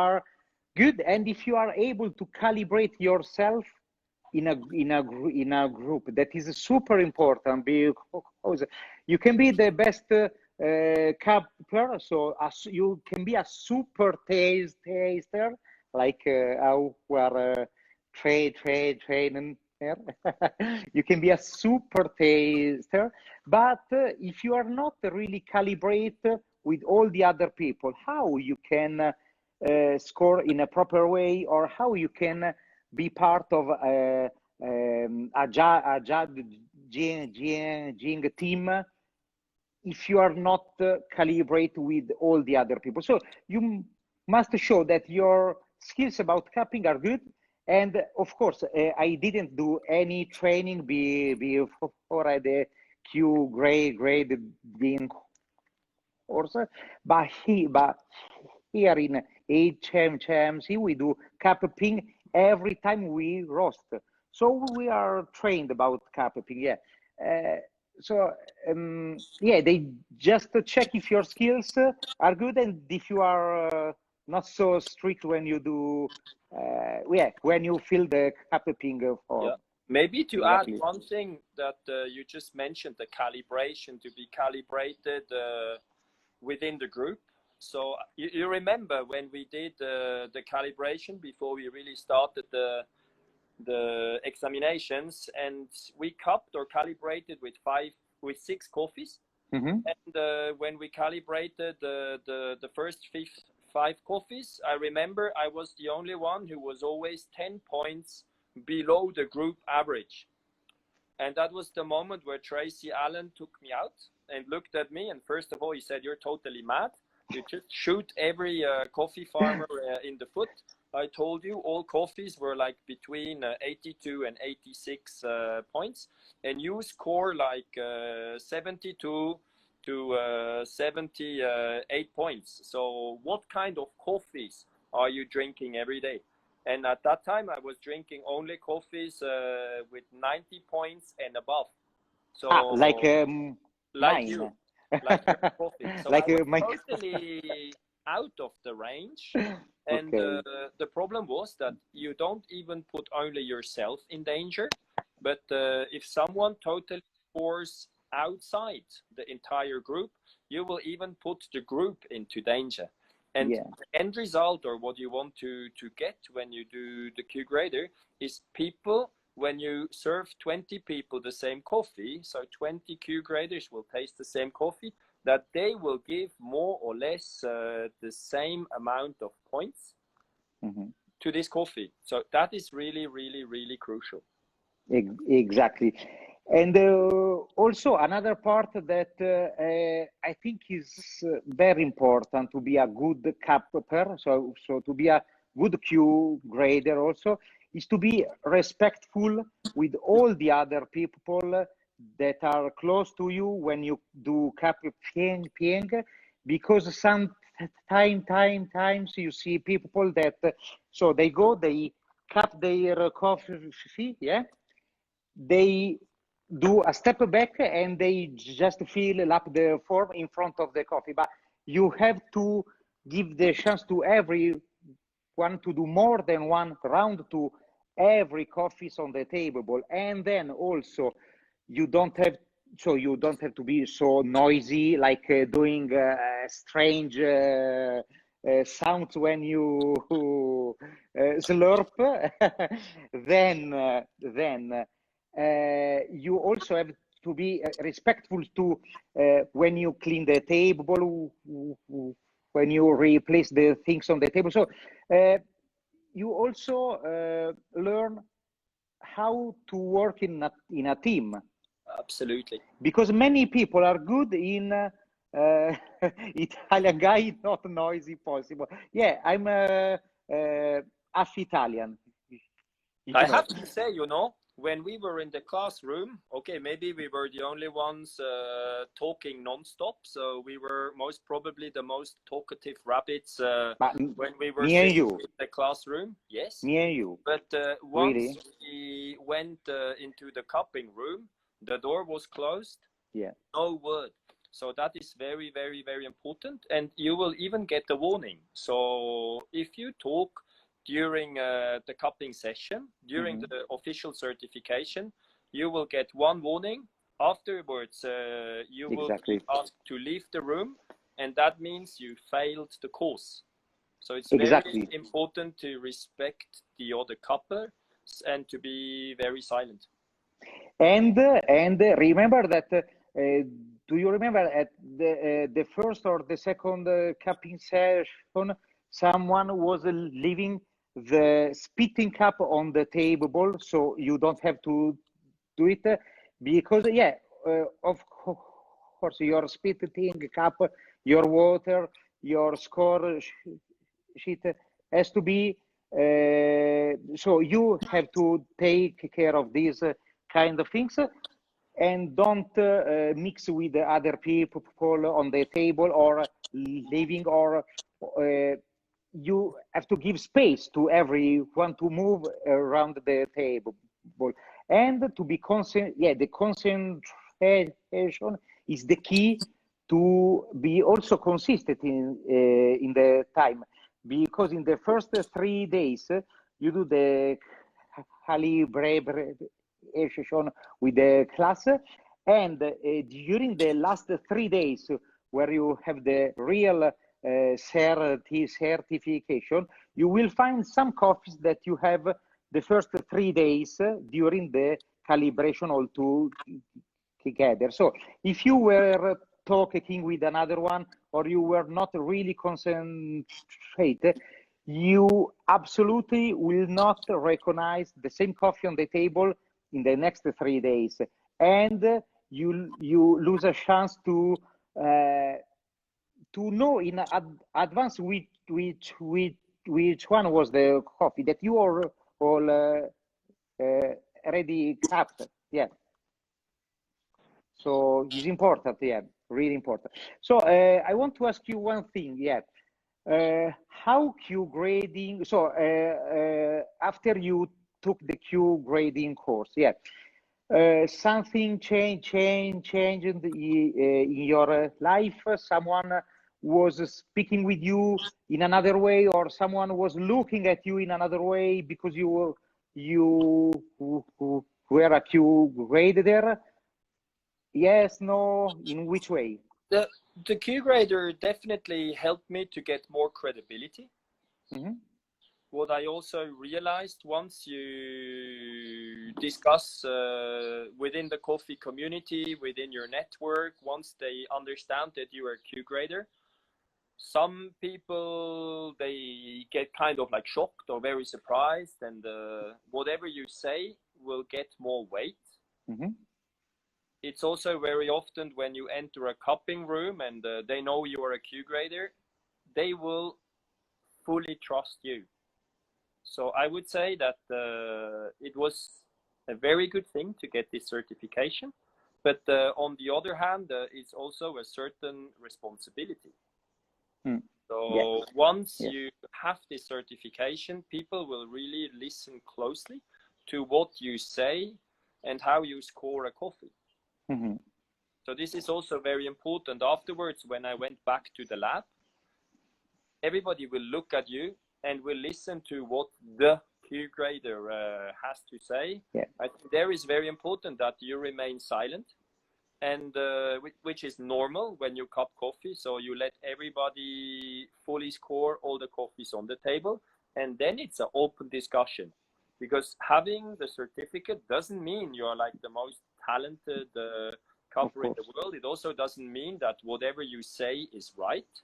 are good, and if you are able to calibrate yourself in a group, that is super important, because you can be the best capper, so you can be a super taster, like our training. You can be a super taster, but if you are not really calibrated with all the other people, how you can score in a proper way, or how you can be part of a judging team if you are not calibrated with all the other people. So you must show that your skills about capping are good. And of course, I didn't do any training before I the QGrading course, but here in HMC we do capping every time we roast. So we are trained about capping, yeah. Yeah, they just check if your skills are good, and if you are not so strict when you do, yeah, when you fill the capping form. Yeah. Maybe to Exactly. add one thing that you just mentioned, the calibration, to be calibrated within the group. So you remember when we did the calibration before we really started the examinations, and we cupped or calibrated with 6 coffees. Mm-hmm. And when we calibrated the first 5 coffees, I remember I was the only one who was always 10 points below the group average. And that was the moment where Tracy Allen took me out and looked at me, and first of all he said, "You're totally mad. You just shoot every coffee farmer in the foot. I told you all coffees were like between 82 and 86 points, and you score like 72 to 78 points. So what kind of coffees are you drinking every day?" And at that time, I was drinking only coffees with 90 points and above. So like you, like your coffee. So like I was my totally out of the range. And okay. the problem was that you don't even put only yourself in danger, but if someone totally scores outside the entire group, you will even put the group into danger. And yeah. the end result, or what you want to get when you do the QGrader, is people, when you serve 20 people the same coffee, so 20 QGraders will taste the same coffee, that they will give more or less the same amount of points to this coffee. So that is really, really, really crucial. Exactly. And also another part that I think is very important to be a good capper, so to be a good QGrader also, is to be respectful with all the other people that are close to you when you do capping, because sometimes you see people that, so they cap their coffee, yeah, they do a step back and they just fill up the form in front of the coffee. But you have to give the chance to everyone to do more than one round to every coffees on the table. And then also you don't have to be so noisy, like doing strange sounds when you slurp. then you also have to be respectful to when you clean the table, when you replace the things on the table. So you also learn how to work in a team. Absolutely. Because many people are good in Italian guy, not noisy possible. Yeah, I'm half Italian. I have to say, when we were in the classroom, okay, maybe we were the only ones talking non-stop, so we were most probably the most talkative rabbits when we were sitting in the classroom. Yes, me and you. But once we went into the cupping room, the door was closed. Yeah. No word. So that is very, very, very important. And you will even get a warning. So if you talk during the cupping session, during the official certification, you will get one warning. Afterwards, you will be asked to leave the room, and that means you failed the course. So it's very important to respect the other coupler and to be very silent. And remember that, do you remember at the first or the second cupping session, someone was leaving the spitting cup on the table, so you don't have to do it, because of course your spitting cup, your water, your score sheet has to be, so you have to take care of these kind of things, and don't mix with the other people on the table or leaving, or you have to give space to everyone to move around the table, and to be the concentration is the key to be also consistent in the time, because in the first 3 days you do the calibration with the class, and during the last 3 days where you have the real certification, you will find some coffees that you have the first 3 days during the calibration all together. So if you were talking with another one, or you were not really concentrated, you absolutely will not recognize the same coffee on the table in the next 3 days, and you lose a chance to know in advance which one was the coffee that you all already capped. Yeah. So it's important. Yeah, really important. So I want to ask you one thing. Yeah. How Q grading? So after you took the Q grading course, yeah, something changed in your life? Someone was speaking with you in another way, or someone was looking at you in another way because you were a Q grader? Yes, no, in which way? The QGrader definitely helped me to get more credibility. What I also realized, once you discuss within the coffee community, within your network, once they understand that you are a QGrader, some people, they get kind of like shocked or very surprised, and whatever you say will get more weight. It's also very often when you enter a cupping room and they know you are a QGrader, they will fully trust you. So I would say that it was a very good thing to get this certification, but on the other hand, it's also a certain responsibility. So once you have this certification, people will really listen closely to what you say and how you score a coffee. So this is also very important. Afterwards, when I went back to the lab, everybody will look at you and will listen to what the QGrader has to say. I think there is very important that you remain silent, and which is normal when you cup coffee. So you let everybody fully score all the coffees on the table, and then it's an open discussion. Because having the certificate doesn't mean you're like the most talented cupper in the world. It also doesn't mean that whatever you say is right,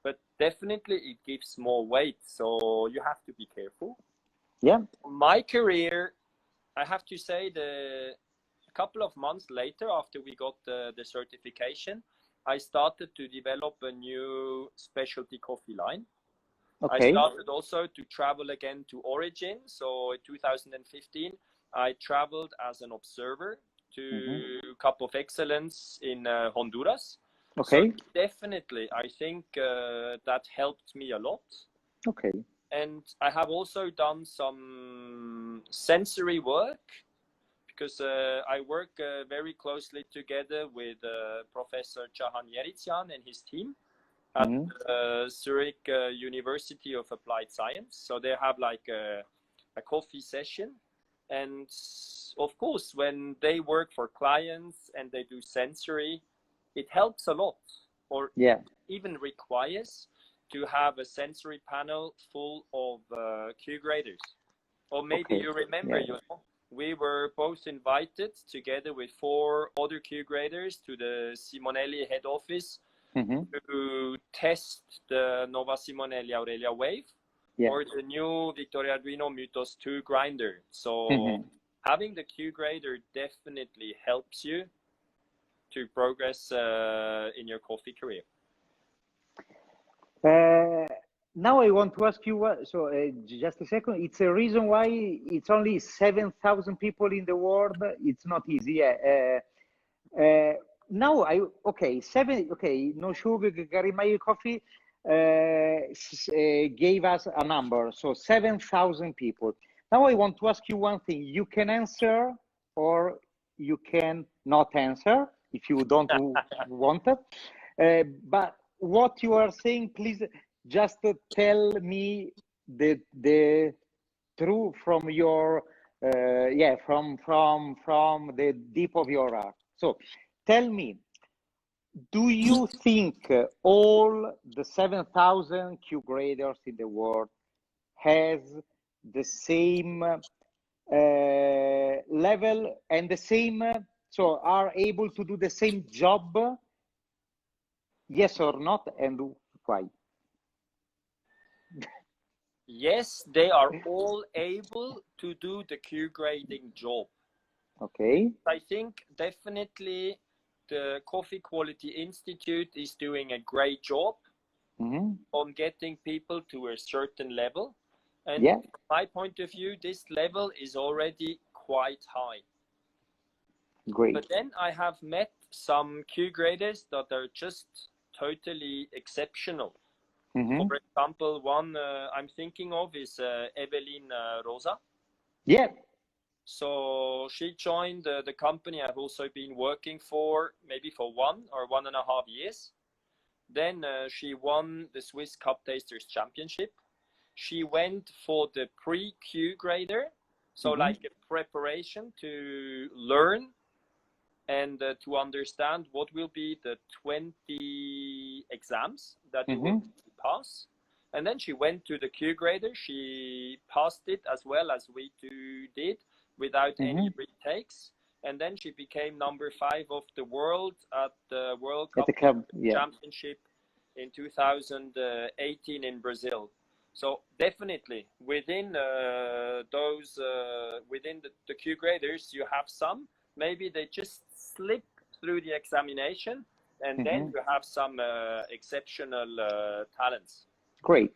but definitely it gives more weight. So you have to be careful. My career, I have to say, a couple of months later, after we got the certification, I started to develop a new specialty coffee line. I started also to travel again to origin. So in 2015, I traveled as an observer to Cup of Excellence in Honduras. So definitely, I think that helped me a lot. And I have also done some sensory work, because I work very closely together with Professor Cahan Yerityan and his team at Zurich University of Applied Science. So they have like a coffee session. And of course, when they work for clients and they do sensory, it helps a lot, or even requires to have a sensory panel full of QGraders. Or maybe you remember, you know, we were both invited together with 4 other QGraders to the Simonelli head office to test the Nuova Simonelli Aurelia Wave or the new Victoria Arduino MythosTwo grinder. So having the QGrader definitely helps you to progress in your coffee career. Now I want to ask you, just a second, it's a reason why it's only 7,000 people in the world. It's not easy. Now No Sugar Garimayo Coffee gave us a number, so 7,000 people. Now I want to ask you one thing. You can answer or you can not answer if you don't want it. But what you are saying, please just tell me the truth from your from the deep of your heart. So tell me, do you think all the 7,000 QGraders in the world has the same level and the same, so are able to do the same job? Yes or not, and why? Yes, they are all able to do the QGrading job. Okay. I think definitely the Coffee Quality Institute is doing a great job on getting people to a certain level. And from my point of view, this level is already quite high. Great. But then I have met some QGraders that are just totally exceptional. For example, one I'm thinking of is Evelyn Rosa. Yeah. So she joined the company I've also been working for, maybe for 1 or 1.5 years. Then she won the Swiss Cup Tasters Championship. She went for the pre-QGrader, so like a preparation to learn and to understand what will be the 20 exams that you will pass. And then she went to the QGrader. She passed it as well as we two did without any retakes. And then she became number 5 of the world at the World Cup Championship in 2018 in Brazil. So definitely within within the QGraders, you have some, maybe they just slip through the examination, and then you have some exceptional talents. Great.